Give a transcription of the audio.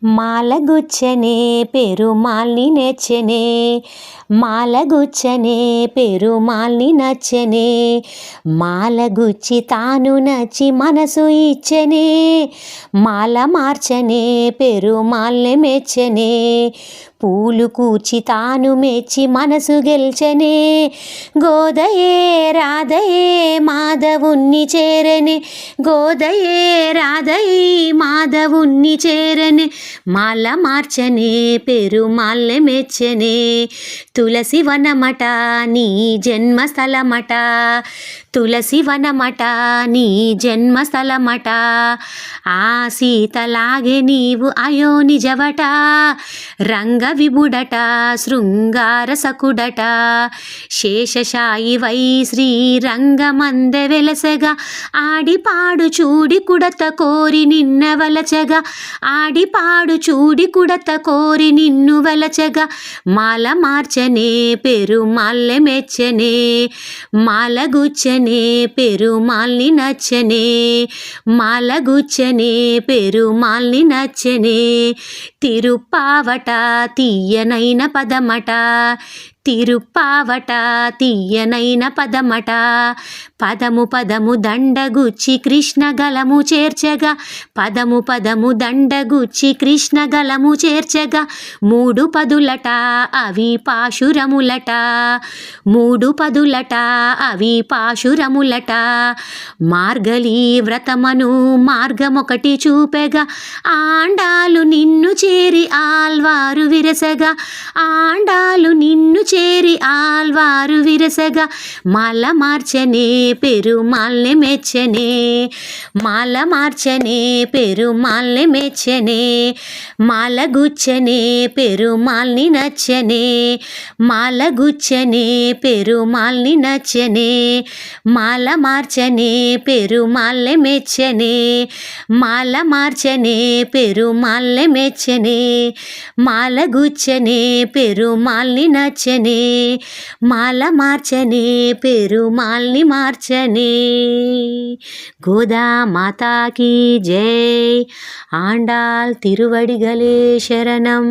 మాలగుచ్చనే పెరుమాల్ని నెచ్చనే, మాలగుచ్చనే పెరుమాల్ని నచ్చనే, మాలగుచ్చి తాను నచ్చి మనసు ఇచ్చనే, మాల మార్చనే పెరుమాల్ని మెచ్చనే, పూలు కూర్చి తాను మెచ్చి మనసు గెల్చనే, గోదయే రాధయే మాధవుణ్ణి చేరనే, గోదయే రాధయే మాధవుణ్ణి చేరనే, మాల మార్చనే పెరుమాళ్ళె మెచ్చనే, తులసి వనమట నీ జన్మస్థలమట, తులసి వనమట నీ జన్మస్థలమట, ఆ సీతలాగే నీవు అయో నిజవట, రంగ విభుడట శృంగార సకుడట, శేషశాయివై శ్రీరంగమందె వెలసగా, ఆడిపాడు చూడి కుడత కోరి నిన్న వలచగా, ఆడిపాడు చూడి కుడత కోరి నిన్ను వలచగా, మాల మార్చనే పెరుమాళ్ళె మెచ్చనే, మాలగుచ్చనే పెరుమాల్ని నచ్చనే, మాలగుచ్చనే పెరుమాల్ని నచ్చనే, తిరుప్పావట తీయనైన పదమట, తిరుప్పావట తీయనైన పదమట, పదము పదము దండగుచ్చి కృష్ణ గలము చేర్చగా, పదము పదము దండగుచ్చి కృష్ణ గలము చేర్చగా, మూడు పదులట అవి పాశురములట, మూడు పదులట అవి పాశురములట, మార్గలి వ్రతమను మార్గమొకటి చూపెగా, ఆండాలు నిన్ను చేరి ఆల్వారు విరసగా, ఆండాలు నిన్ను చేరి ఆల్వారు విరసగా, మాల మార్చనే పెరుమాల్ని మెచ్చనే, మాల మార్చనే పెరుమాల్ని మెచ్చనే, మాలగుచ్చనే పెరుమాల్ని నచ్చనే, మాలగుచ్చనే పెరుమాల్ని నచ్చనే, మాల మార్చనే పెరుమాల్ని మెచ్చనే, మాల మార్చనే పెరుమాల్ని మెచ్చనే, మాలగుచ్చనే పెరుమాల్ని నచ్చనే, మాల మార్చనే పెరుమాల్ని మార్చనే. గోదా మాతాకి జై. ఆండాల్ తిరువడిగలే శరణం.